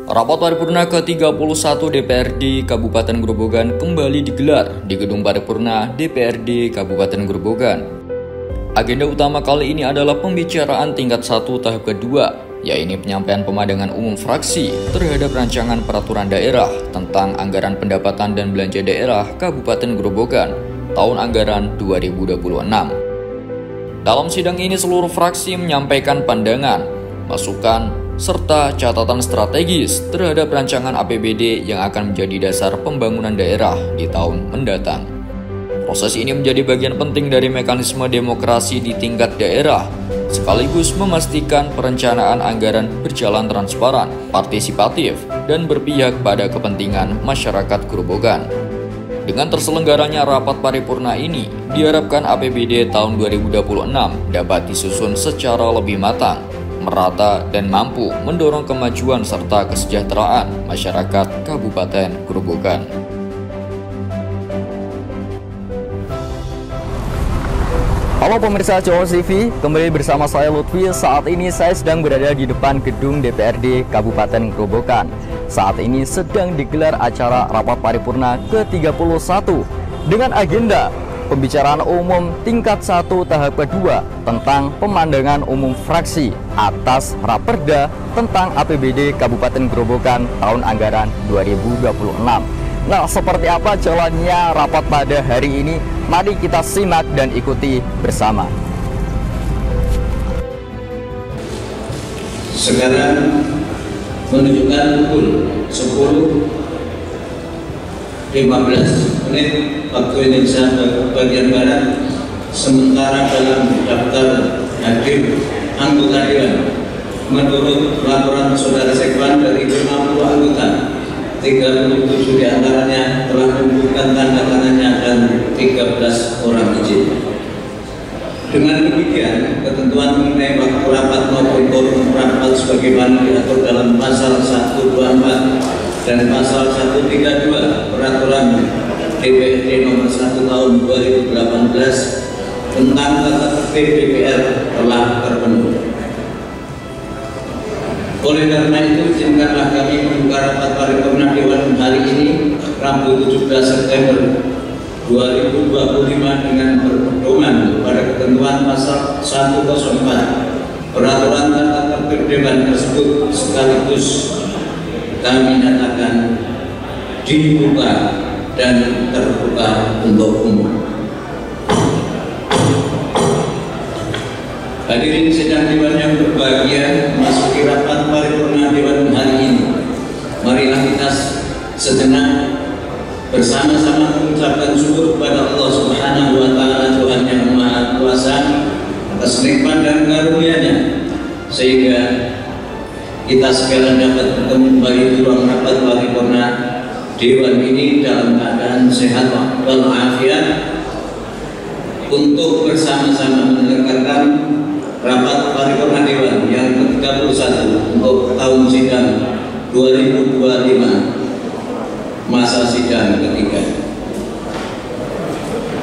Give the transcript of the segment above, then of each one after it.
Rapat paripurna ke-31 DPRD Kabupaten Grobogan kembali digelar di Gedung Paripurna DPRD Kabupaten Grobogan. Agenda utama kali ini adalah pembicaraan tingkat 1 tahap kedua, yaitu penyampaian pemandangan umum fraksi terhadap rancangan peraturan daerah tentang anggaran pendapatan dan belanja daerah Kabupaten Grobogan tahun anggaran 2026. Dalam sidang ini seluruh fraksi menyampaikan pandangan, masukan, serta catatan strategis terhadap rancangan APBD yang akan menjadi dasar pembangunan daerah di tahun mendatang. Proses ini menjadi bagian penting dari mekanisme demokrasi di tingkat daerah, sekaligus memastikan perencanaan anggaran berjalan transparan, partisipatif, dan berpihak pada kepentingan masyarakat Grobogan. Dengan terselenggaranya rapat paripurna ini, diharapkan APBD tahun 2026 dapat disusun secara lebih matang, merata, dan mampu mendorong kemajuan serta kesejahteraan masyarakat Kabupaten Grobogan. Halo pemirsa Jawa TV, kembali bersama saya Lutfi. Saat ini saya sedang berada di depan gedung DPRD Kabupaten Grobogan. Saat ini sedang digelar acara rapat paripurna ke-31 dengan agenda pembicaraan umum tingkat 1 tahap kedua tentang pemandangan umum fraksi atas Raperda tentang APBD Kabupaten Grobogan tahun anggaran 2026. Nah, seperti apa jalannya rapat pada hari ini? Mari kita simak dan ikuti bersama. Sekarang menunjukkan pukul 10.15 waktu Indonesia bagian Barat. Sementara dalam daftar hadir anggota dewan, menurut laporan saudara Sekwan dari 50 anggota, 37 diantaranya telah menunjukkan tanda tangannya dan 13 orang izin. Dengan demikian, ketentuan mengenai waktu rapat maupun forum rapat sebagaimana diatur dalam pasal 124 dan pasal 132 Peraturan DPRD nomor 1 tahun 2018 tentang tata tertib DPR telah terpenuhi. Oleh karena itu, izinkanlah kami membuka rapat paripurna Dewan hari ini, Rabu 17 September 2025 dengan berpedoman pada ketentuan pasal 104 Peraturan Tata Tertib Dewan tersebut, sekaligus kami nyatakan dibuka dan terbuka untuk umum. Hadirin sidang Dewan yang berbahagia, memasuki rapat paripurna Dewan hari ini, marilah kita sejenak bersama-sama mengucapkan syukur kepada Allah Subhanahu wa Ta'ala, Tuhan yang Maha Kuasa, atas nikmat dan karunia-Nya, sehingga kita sekalian dapat bertemu kembali di ruang rapat paripurna Dewan ini dalam keadaan sehat walafiat untuk bersama-sama menyelenggarakan rapat paripurna Dewan yang ke-31 untuk tahun sidang 2025, masa sidang ketiga.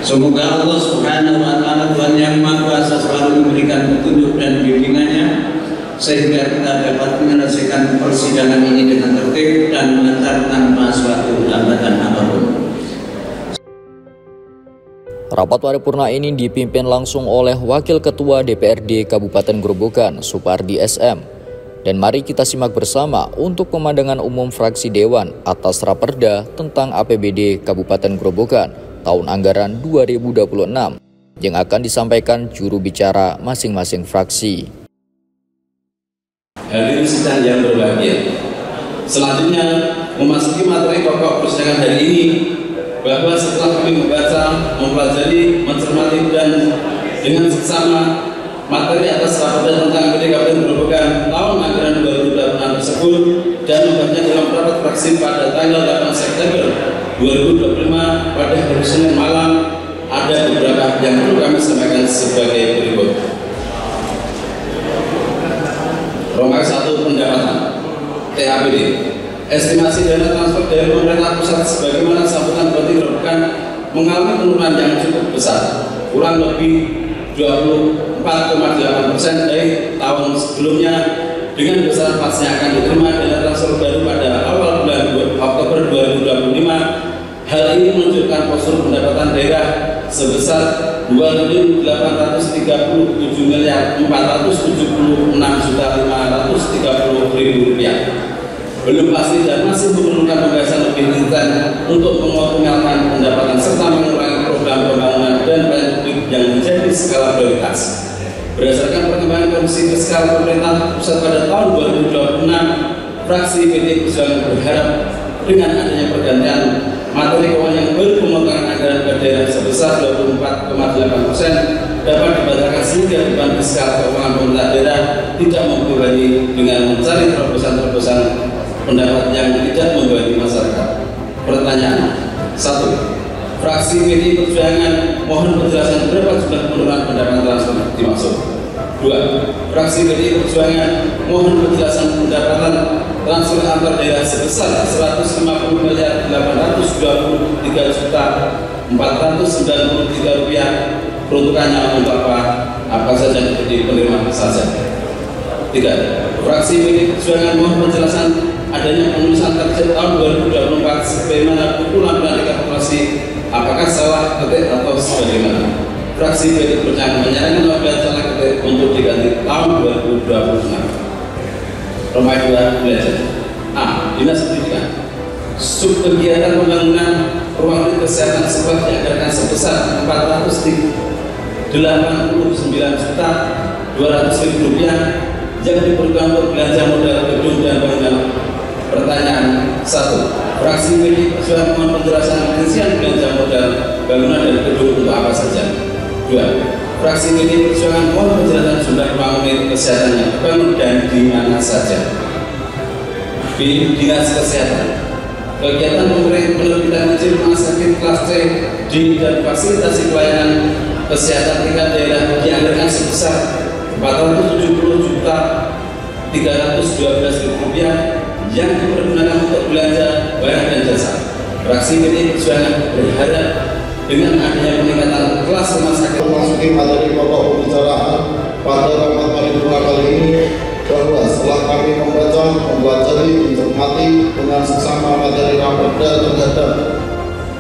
Semoga Allah Subhanahu wa Ta'ala, Tuhan yang Maha Kuasa, selalu memberikan petunjuk dan bimbingannya sehingga kita dapat menyelesaikan persidangan ini dengan tertib dan lancar tanpa suatu hambatan apapun. Rapat paripurna ini dipimpin langsung oleh Wakil Ketua DPRD Kabupaten Grobogan, Supardi SM. Dan mari kita simak bersama untuk pemandangan umum fraksi Dewan atas Raperda tentang APBD Kabupaten Grobogan tahun anggaran 2026 yang akan disampaikan juru bicara masing-masing fraksi. Hadirin sidang yang berbahagia, selanjutnya memasuki materi pokok persidangan hari ini, bahwa setelah kami membaca, mempelajari, mencermati dan dengan seksama materi atas Raperda tentang APBD Kabupaten Grobogan tahun anggaran 2026 tersebut dan membahasnya dalam rapat fraksi pada tanggal 8 September 2025 pada hari Senin malam, ada beberapa yang perlu kami sampaikan sebagai berikut. Rombak 1, pendapatan TAPD. Estimasi dana transfer dari pemerintah pusat sebagaimana sambutan Bupati Grobogan mengalami penurunan yang cukup besar, kurang lebih 24,8% dari tahun sebelumnya dengan besaran pas yang akan diterima dana transfer baru pada awal bulan Oktober 2025. Hal ini menunjukkan postur pendapatan daerah sebesar Rp2.837.476.530.000. Belum pasti dan masih memerlukan pembahasan lebih intens untuk mengoptimalkan pendapatan serta mengurangi program pembangunan dan pelayanan publik yang menjadi skala prioritas. Berdasarkan perkembangan kondisi fiskal pemerintah pusat pada tahun 2026, fraksi PDI Perjuangan berharap dengan adanya pergantian materi keuangan yang baru, pemotongan anggaran ke daerah sebesar 24,8% dapat dibatalkan sehingga beban fiskal keuangan pemerintah daerah tidak membebani dengan mencari terobosan-terobosan pendapat yang tidak membebani masyarakat. Pertanyaan 1. Fraksi PDI Perjuangan mohon penjelasan berapa jumlah penurunan pendapatan transfer dimaksud. 2. Fraksi PDI Perjuangan mohon penjelasan pendapatan transfer antar daerah sebesar Rp150.823.493 peruntukannya untuk apa saja di penerima saja. 3. Fraksi PDI Perjuangan mohon penjelasan adanya penulisan target tahun 2024 sebagaimana buku lampiran rekapitulasi, apakah salah ketik atau sebagaimana. Fraksi PDI Perjuangan menyarankan apabila salah ketik untuk diganti tahun 2026. Roma 2 belajar. A. Dinas Pendidikan. Subkegiatan pembangunan rumah sakit kesehatan sempat dianggarkan sebesar Rp489.200.000 yang diperlukan untuk belanja modal gedung dan bangunan. Pertanyaan 1. Fraksi PDI Perjuangan mohon penjelasan rincian belanja modal bangunan dan gedung untuk apa saja. 2. Fraksi PDI Perjuangan mohon penjelasan jumlah ruang unit kesehatan yang dibangun dan di mana saja. B. Dinas Kesehatan. Kegiatan penerbitan izin rumah sakit kelas C di dan fasilitasi pelayanan kesehatan tingkat daerah dianggarkan sebesar Rp470.312.000 yang dipergunakan untuk belanja barang dan jasa. Fraksi PDI Perjuangan berharap dengan adanya peningkatan kelas rumah sakit. Memasuki materi pokok pembicaraan pada rapat paripurna kali ini, bahwa setelah kami membaca, mempelajari, mencermati dengan seksama materi raperda terhadap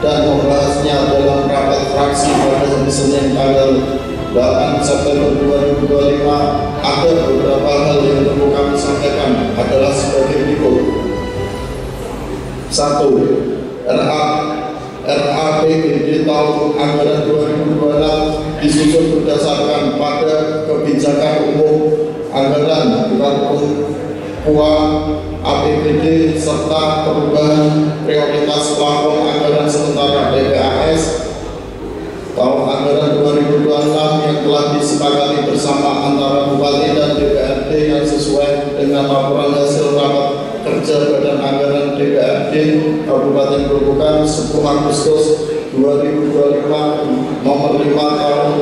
dan membahasnya dalam rapat fraksi pada hari Senin tanggal 8 September 2025, ada beberapa hal yang perlu kami sampaikan adalah sebagai berikut. 1. RAPBD tahun anggaran 2026 disusun berdasarkan pada kebijakan umum anggaran uang APBD serta perubahan prioritas plafon anggaran sementara DPAS tahun anggaran 2026 yang telah disepakati bersama antara Bupati dan DPRD yang sesuai dengan laporan hasil rapat kerja Badan Anggaran DPRD Kabupaten Grobogan 10 Agustus 2025 nomor 5 tahun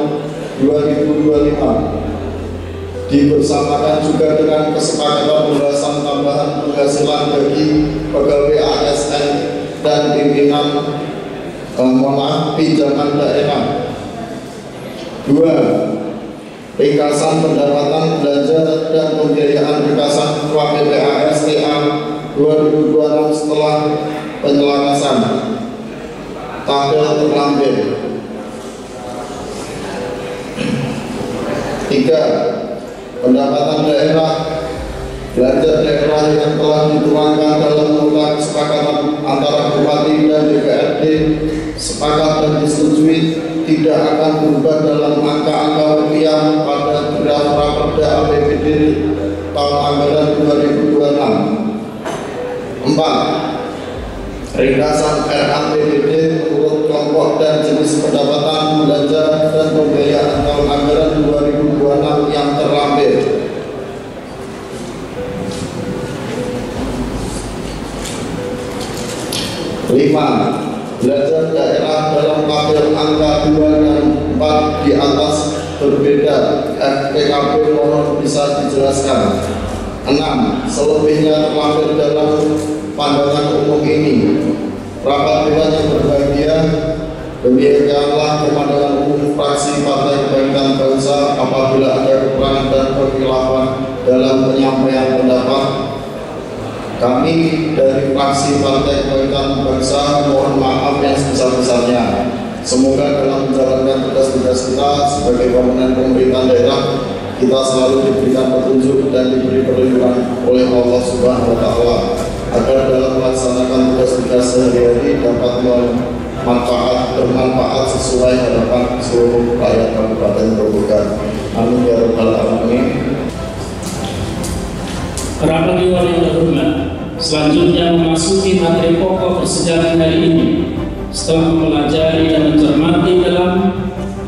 2025. Dibersamakan juga dengan kesepakatan pembahasan tambahan penghasilan bagi pegawai ASN dan pimpinan pinjaman daerah. 2. Ringkasan pendapatan belanja dan pembiayaan ringkasan PPAS TA 2026 setelah penyelarasan tabel terlampir. 3. Pendapatan daerah belanja daerah yang telah dituangkan dalam nota kesepakatan antara Bupati dan DPRD sepakat dan disetujui tidak akan berubah dalam angka-angka rupiah pada draft raperda APBD tahun anggaran 2026. 4. Ringkasan RAPBD menurut kelompok dan jenis pendapatan belanja dan pembiayaan tahun anggaran 2026 yang terlampir. 5. Belanja daerah dalam tabel angka 2 dan 4 di atas berbeda. FPKB mohon bisa dijelaskan. 6. Selebihnya terlampir dalam pandangan umum ini. Rapat dewan yang berbahagia, demikianlah pemandangan umum fraksi Partai Kebangkitan Bangsa apabila ada kekurangan dan kekhilafan dalam penyampaian pendapat. Kami dari fraksi Partai Kebangkitan Bangsa mohon maaf yang sebesar-besarnya. Semoga dalam menjalankan tugas-tugas kita sebagai komponen pemerintahan daerah, kita selalu diberikan petunjuk dan diberi perlindungan oleh Allah Subhanahu wa Ta'ala, agar dalam melaksanakan tugas-tugas sehari-hari dapat bermanfaat sesuai harapan seluruh rakyat Kabupaten Grobogan. Amin ya rabbal alamin. Para pendengar yang terhormat, selanjutnya memasuki materi pokok persidangan hari ini. Setelah mempelajari dan mencermati dalam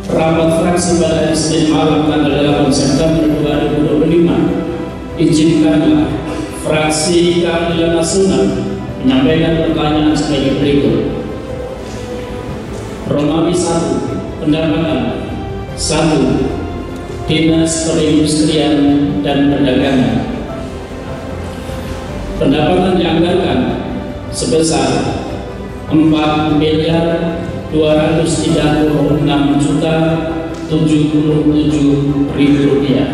rapat fraksi pada hari Senin malam tanggal 8 September 2025, izinkanlah fraksi Keadilan Nasional menyampaikan pertanyaan sebagai berikut. Romawi 1, pendapatan 1, Dinas Perindustrian dan Perdagangan. Pendapatan dianggarkan sebesar 4.236.077.000 rupiah.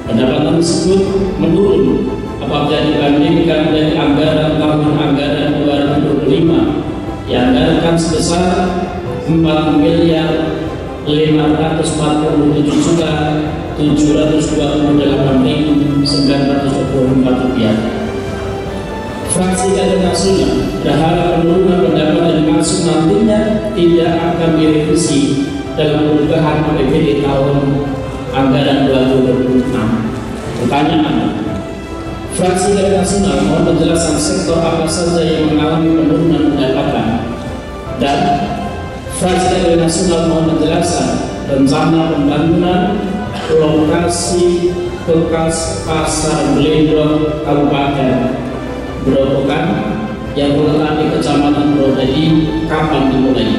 Pendapatan tersebut menurun apabila dibandingkan dari anggaran tahun anggaran 2025 yang anggarkan sebesar 4.528.728.924 rupiah. Fraksi Keadilan Nasional berharap penurunan pendapatan dimaksud nantinya tidak akan direvisi dalam perubahan APBD tahun anggaran 2026. Pertanyaan: Fraksi Keadilan Nasional mohon penjelasan sektor apa saja yang mengalami penurunan pendapatan, dan Fraksi Keadilan Nasional mohon penjelasan rencana pembangunan lokasi bekas pasar Belendong Kabupaten Grobogan yang terletak di Kecamatan Brodadi kapan dimulai?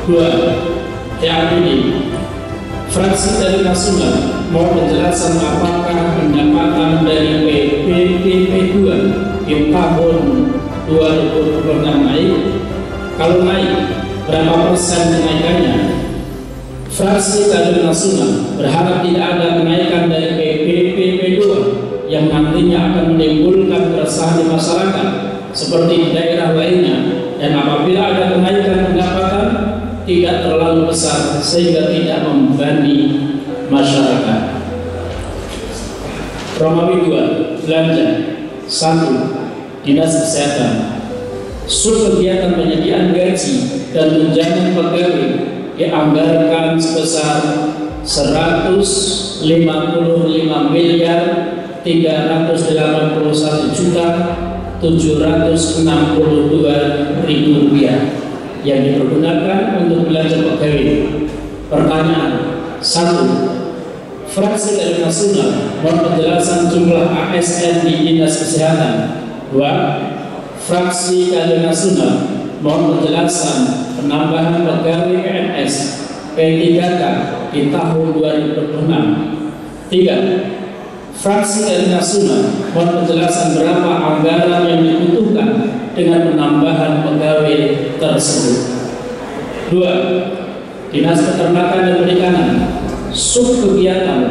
2. APBD. Fraksi Keadilan Nasional mohon penjelasan apakah pendapatan dari PPP 2 di tahun 2026 naik? Kalau naik, berapa persen kenaikannya? Fraksi Keadilan Nasional berharap tidak ada kenaikan dari PPP 2 yang nantinya akan menimbulkan keresahan di masyarakat seperti di daerah lainnya, dan apabila ada kenaikan pendapatan tidak terlalu besar sehingga tidak membebani masyarakat. Romawi 2, belanja 1, Dinas Kesehatan. Kegiatan penyediaan gaji dan tunjangan pegawai dianggarkan sebesar 151.761.762.000 rupiah yang dipergunakan untuk belanja pegawai. Pertanyaan: 1. Fraksi Keadilan Nasional mohon penjelasan jumlah ASN di Dinas Kesehatan. 2. Fraksi Keadilan Nasional mohon penjelasan penambahan pegawai PNS P3K di tahun 2026. 3. Fraksi Keadilan Nasional mohon penjelasan berapa anggaran yang dibutuhkan dengan penambahan pegawai tersebut. 2. Dinas Peternakan dan Perikanan. Kegiatan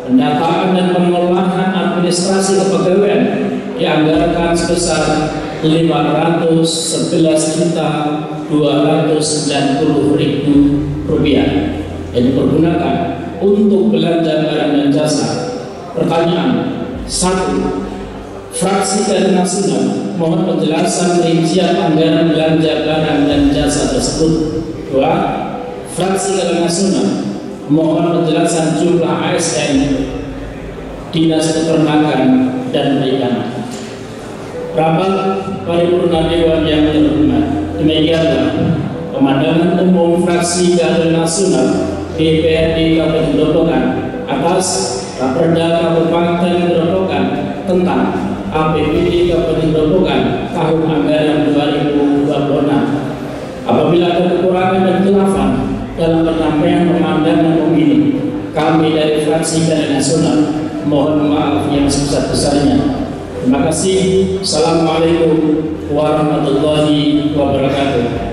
pendataan dan pengolahan administrasi kepegawaian dianggarkan sebesar 511.290.000 rupiah yang dipergunakan untuk belanja barang dan jasa. Pertanyaan: 1. Fraksi Keadilan Nasional mohon penjelasan rincian anggaran belanja barang dan jasa tersebut. 2. Fraksi Keadilan Nasional mohon penjelasan jumlah ASN Dinas Peternakan dan Perikanan. Rapat Paripurna Dewan yang terhormat, demikianlah pemandangan umum Fraksi Keadilan Nasional DPRD Kabupaten Grobogan atas Raperda Kabupaten Grobogan tentang APBD Kabupaten Grobogan tahun anggaran 2026. Apabila ada kekurangan dan khilafan dalam penyampaian pemandangan umum ini, kami dari Fraksi Keadilan Nasional mohon maaf yang sebesar-besarnya. Terima kasih. Assalamualaikum warahmatullahi wabarakatuh.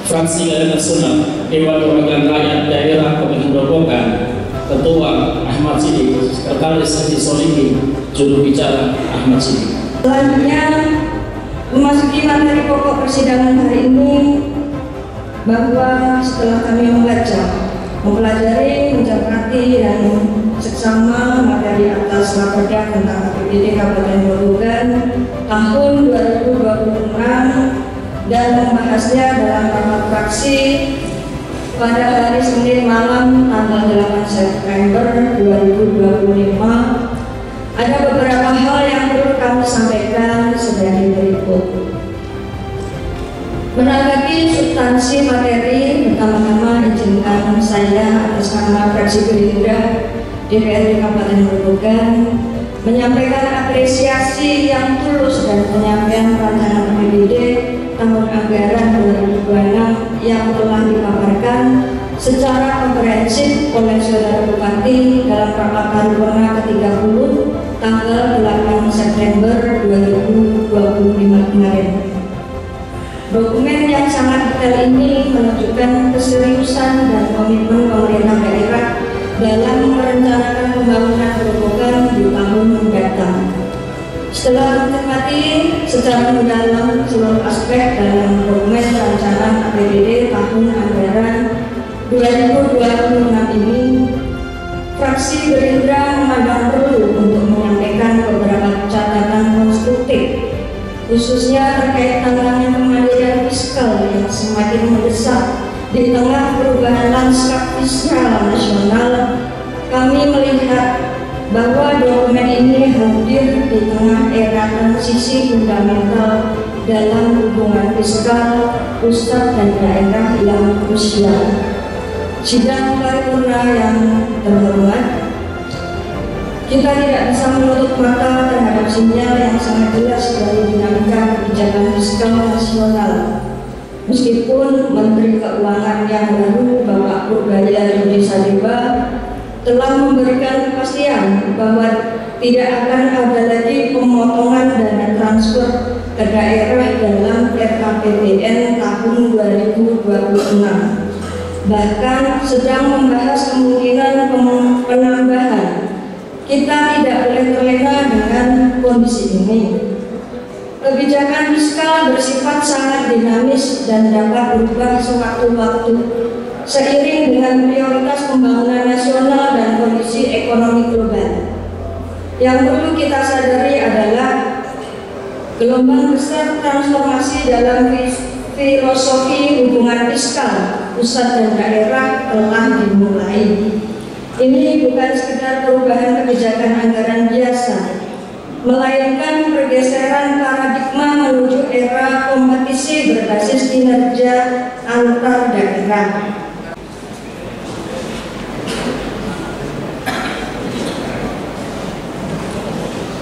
Fraksi Keadilan Nasional Dewan Perwakilan Rakyat Daerah Kabupaten Grobogan, Ketua Ahmad Sidik, Sekretaris Haji Solihin, juru bicara Ahmad Sidik. Selanjutnya memasuki materi pokok persidangan hari ini, bahwa setelah kami membaca, mempelajari, mencermati dan seksama materi atas Raperda tentang APBD Kabupaten Grobogan tahun 2026 dan membahasnya dalam rapat fraksi pada hari Senin malam tanggal 8 September 2025, ada beberapa hal yang perlu kami sampaikan sebagai berikut. Menanggapi substansi materi, pertama-tama izinkan saya atas nama fraksi Gerindra DPRD Kabupaten Grobogan menyampaikan apresiasi yang tulus dan penyampaian rancangan APBD tahun anggaran 2026 yang telah dipaparkan secara komprehensif oleh Saudara Bupati dalam rapat paripurna ke-30 tanggal 8 September 2025 kemarin. Dokumen yang sangat detail ini menunjukkan keseriusan dan komitmen pemerintah daerah dalam merencanakan pembangunan Grobogan di tahun mendatang. Setelah mencermati secara mendalam seluruh aspek dalam dokumen rancangan APBD tahun anggaran 2026 ini, fraksi Gerindra memandang perlu untuk menyampaikan beberapa catatan konstruktif, khususnya terkait tantangan kemandirian fiskal yang semakin mendesak di tengah perubahan lanskap fiskal nasional. Kami melihat bahwa dokumen ini hadir di tengah era transisi fundamental dalam hubungan fiskal pusat dan daerah yang krusial. Sidang paripurna yang terhormat, kita tidak bisa menutup mata terhadap sinyal yang sangat jelas dari dinamika kebijakan fiskal nasional. Meskipun Menteri Keuangan yang baru, Bapak Purbaya Yudi Sadeba, telah memberikan kepastian bahwa tidak akan ada lagi pemotongan dana transfer ke daerah dalam RAPBN tahun 2026. Bahkan sedang membahas kemungkinan penambahan. Kita tidak boleh terlena dengan kondisi ini. Kebijakan fiskal bersifat sangat dinamis dan dapat berubah sewaktu-waktu seiring dengan prioritas pembangunan nasional dan kondisi ekonomi global. Yang perlu kita sadari adalah gelombang besar transformasi dalam filosofi hubungan fiskal pusat dan daerah telah dimulai. Ini bukan sekedar perubahan kebijakan anggaran biasa, melainkan pergeseran paradigma menuju era kompetisi berbasis kinerja antar daerah.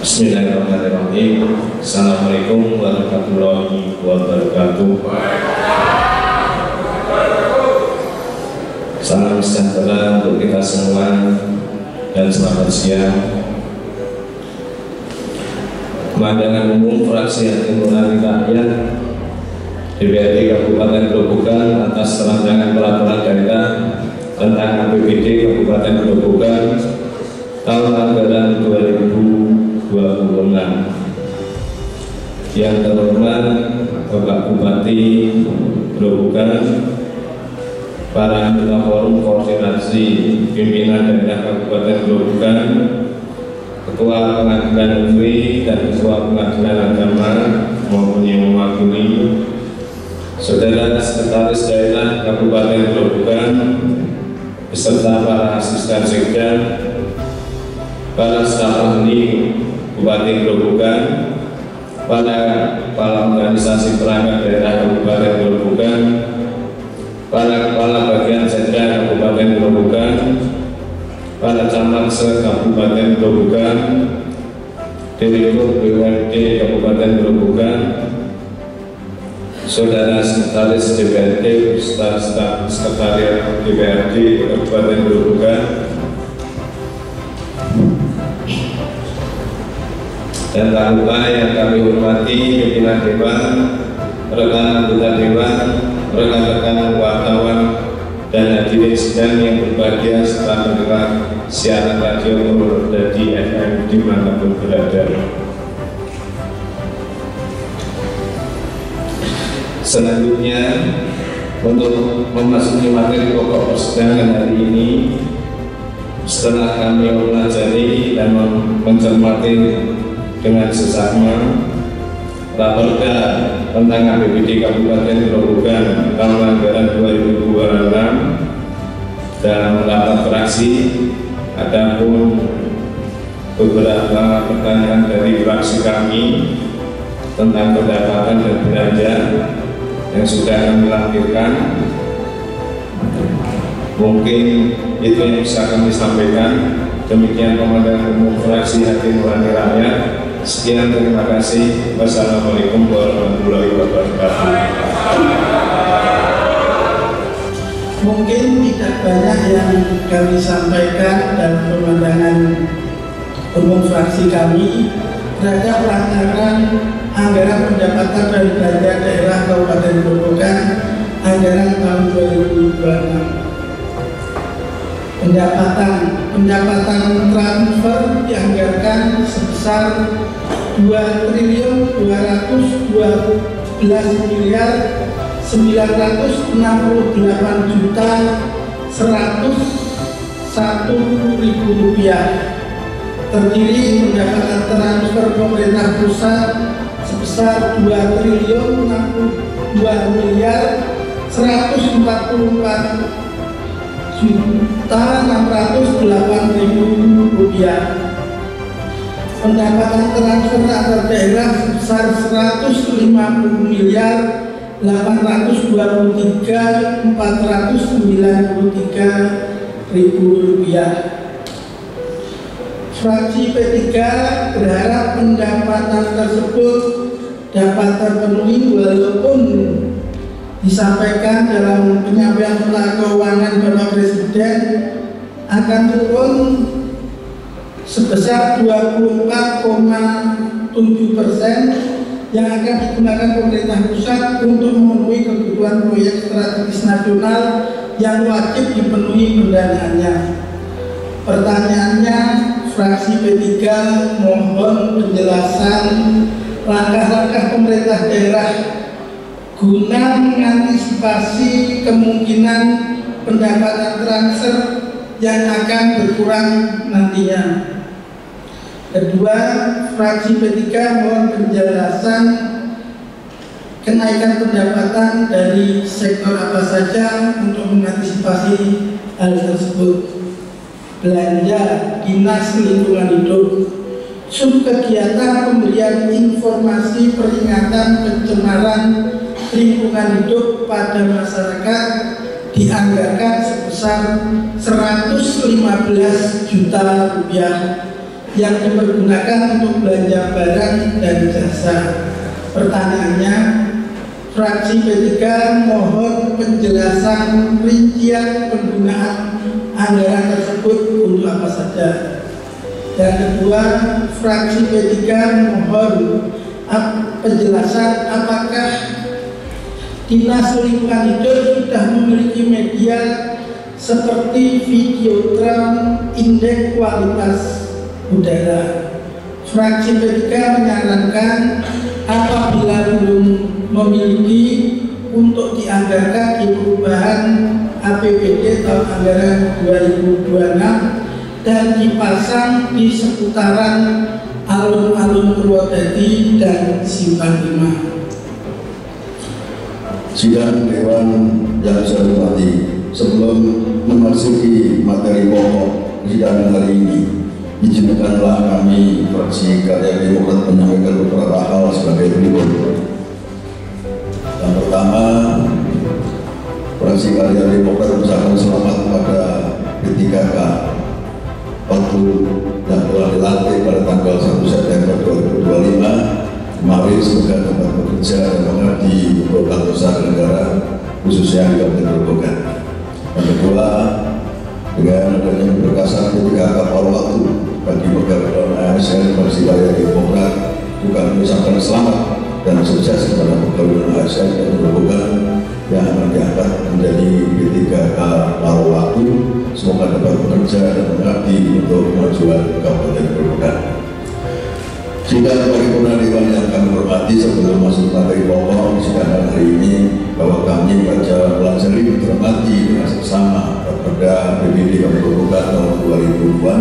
Bismillahirrahmanirrahim. Assalamualaikum warahmatullahi wabarakatuh. Salam sejahtera untuk kita semua dan selamat siang. Pemandangan umum fraksi Hati Nurani Rakyat DPRD Kabupaten Grobogan atas rancangan peraturan daerah tentang APBD Kabupaten Grobogan tahun anggaran 2026. Yang terhormat Bapak Bupati Grobogan, para anggota forum koordinasi pimpinan daerah Kabupaten Grobogan, Ketua Pengadilan Negeri dan Ketua Pengadilan Agama maupun yang mewakili, Saudara Sekretaris Daerah Kabupaten Grobogan beserta para asisten sekda, para staf ahli Bupati Grobogan, para kepala organisasi perangkat daerah Kabupaten Grobogan, para kepala bagian sekda Kabupaten Grobogan, para camat se-Kabupaten Grobogan, Direktur BUMD Kabupaten Grobogan, Saudara Sekretaris DPRD beserta staf Sekretariat DPRD Kabupaten Grobogan, dan tak lupa yang kami hormati pimpinan Dewan, rekan anggota Dewan, rekan-rekan wartawan, dan hadirin sidang yang berbahagia setelah mendengar siaran radio Purwodadi FM dimanapun berada. Selanjutnya, untuk memasuki materi pokok persidangan hari ini, setelah kami mempelajari dan mencermati dengan seksama Raperda tentang APBD Kabupaten Grobogan tahun anggaran 2026 dan rapat fraksi, adapun beberapa pertanyaan dari fraksi kami tentang pendapatan dan belanja yang sudah kami lampirkan, mungkin itu yang bisa kami sampaikan. Demikian Komandan Umum Fraksi Hati Nurani Rakyat. Sekian, terima kasih. Wassalamualaikum warahmatullahi wabarakatuh. Mungkin tidak banyak yang kami sampaikan dalam pemandangan umum fraksi kami terhadap pelaksanaan anggaran pendapatan dan belanja daerah Kabupaten Grobogan anggaran tahun 2026. Pendapatan transfer dianggarkan sebesar 2.211.968.101.000 rupiah. Terdiri pendapatan transfer pemerintah pusat sebesar 2.362.608.000 rupiah. Pendapatan transfer antar daerah sebesar 150.493.493.000 rupiah. Fraksi P3 berharap pendapatan tersebut dapat terpenuhi walaupun disampaikan dalam penyampaian peta keuangan Bapak Presiden akan turun sebesar 24,7% yang akan digunakan pemerintah pusat untuk memenuhi kebutuhan proyek strategis nasional yang wajib dipenuhi pendanaannya. Pertanyaannya, fraksi P3 mohon penjelasan langkah-langkah pemerintah daerah guna mengantisipasi kemungkinan pendapatan transfer yang akan berkurang nantinya. Kedua, fraksi P3 mohon penjelasan kenaikan pendapatan dari sektor apa saja untuk mengantisipasi hal tersebut. Belanja Dinas Lingkungan Hidup, subkegiatan pemberian informasi peringatan pencemaran lingkungan hidup pada masyarakat dianggarkan sebesar 115 juta rupiah yang dipergunakan untuk belanja barang dan jasa. Pertanyaannya, fraksi P3 mohon penjelasan rincian penggunaan anggaran tersebut untuk apa saja. Dan kedua, fraksi P3 mohon penjelasan apakah Dinas Lingkungan Hidup sudah memiliki media seperti Videotron Indeks Kualitas Udara. Fraksi P3 menyarankan apabila belum memiliki untuk dianggarkan di perubahan APBD tahun anggaran 2026 dan dipasang di seputaran alun-alun Purwodadi dan Simpang 5. Sidang Dewan yang saya hormati, sebelum memasuki materi pokok sidang hari ini, izinkanlah kami fraksi Karya Demokrat menyampaikan beberapa hal sebagai berikut. Yang pertama, fraksi Karya Demokrat mengucapkan selamat kepada P3K waktu yang telah dilantik pada tanggal 1 September 2025. Kemarin semoga dapat bekerja dan mengabdi di program besar negara khususnya di Kabupaten Grobogan. Yang kedua, dengan adanya keberkasan P3K paruh waktu bagi pegawai ASN fraksi Karya Demokrat juga mengucapkan selamat dan sukses kepada pegawai ASN dan Grobogan yang akan diangkat menjadi P3K paruh waktu. Semoga dapat bekerja dan mengabdi untuk kemajuan Kabupaten Grobogan. Sidang paripurna Dewan yang kami hormati, sebelum masuk materi pokok di sidang hari ini, bahwa kami baca pelajari mencermati dengan seksama Raperda APBD Kabupaten Grobogan tahun 2026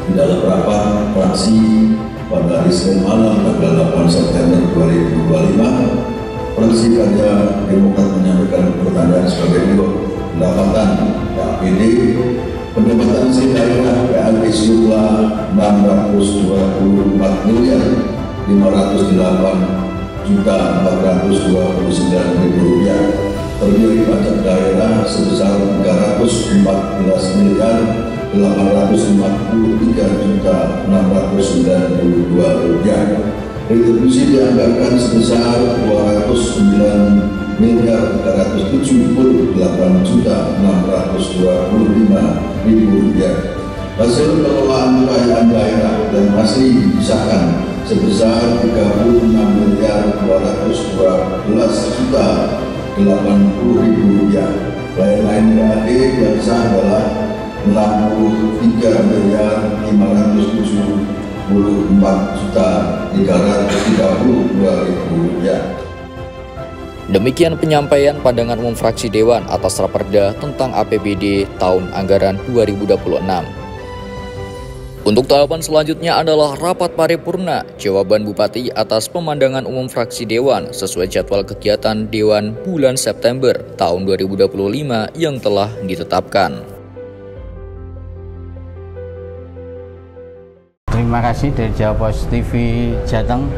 di dalam rapat fraksi pada hari Senin malam tanggal 8 September 2025. Fraksi Partai Demokrat menyampaikan pertanyaan sebagai berikut. Pendapatan APBD, pendapatan asli daerah PAD sejumlah 624.508.429.000 rupiah, terdiri pajak daerah sebesar 353.692.000 rupiah. Retribusi dianggarkan sebesar 209.378.625.000 rupiah. Hasil pengelolaan kekayaan daerah dan asli disahkan sebesar 36.212.080.000 rupiah. Lain-lain PAD yang sah adalah 63.574.332.000 rupiah. Demikian penyampaian pandangan umum fraksi Dewan atas Raperda tentang APBD tahun anggaran 2026. Untuk tahapan selanjutnya adalah rapat paripurna jawaban Bupati atas pemandangan umum fraksi Dewan sesuai jadwal kegiatan Dewan bulan September tahun 2025 yang telah ditetapkan. Terima kasih dari Jawa Post TV Jateng.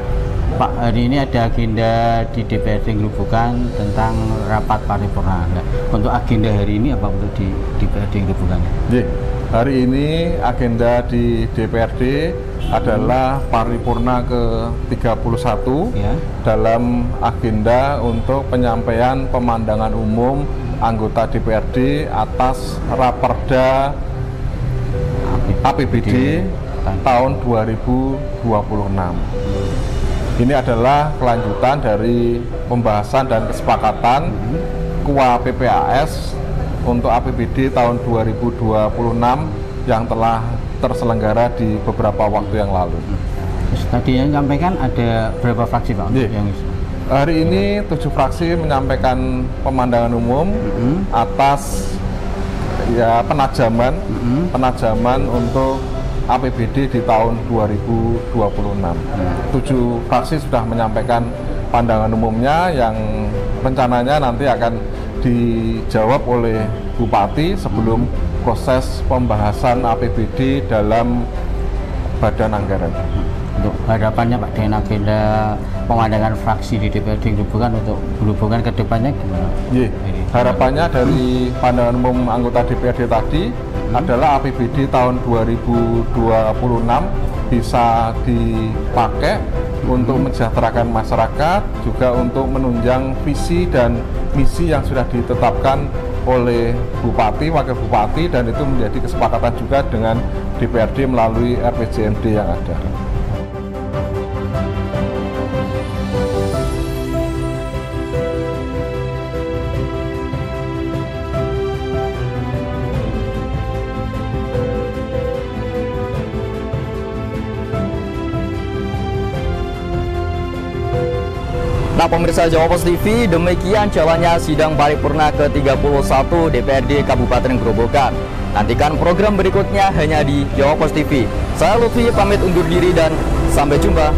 Pak, hari ini ada agenda di DPRD Grobogan tentang rapat paripurna. Untuk agenda hari ini apa untuk di DPRD Grobogan? Hari ini agenda di DPRD adalah paripurna ke-31 ya, dalam agenda untuk penyampaian pemandangan umum anggota DPRD atas Raperda APBD tahun 2026. Ini adalah kelanjutan dari pembahasan dan kesepakatan KUA PPAS untuk APBD tahun 2026 yang telah terselenggara di beberapa waktu yang lalu. Tadi yang disampaikan ada berapa fraksi Pak? Hari ini 7 fraksi menyampaikan pemandangan umum atas ya penajaman untuk APBD di tahun 2026. 7 fraksi sudah menyampaikan pandangan umumnya yang rencananya nanti akan dijawab oleh Bupati sebelum proses pembahasan APBD dalam Badan Anggaran. Untuk harapannya Pak dengan agenda pemandangan fraksi di DPRD Grobogan untuk berhubungan ke depannya gimana? Harapannya dari pandangan umum anggota DPRD tadi adalah APBD tahun 2026 bisa dipakai untuk mensejahterakan masyarakat, juga untuk menunjang visi dan misi yang sudah ditetapkan oleh Bupati, Wakil Bupati, dan itu menjadi kesepakatan juga dengan DPRD melalui RPJMD yang ada. Nah pemirsa Jawa Post TV, demikian jalannya sidang paripurna ke-31 DPRD Kabupaten Grobogan. Nantikan program berikutnya hanya di Jawa Post TV. Saya Lutfi pamit undur diri dan sampai jumpa.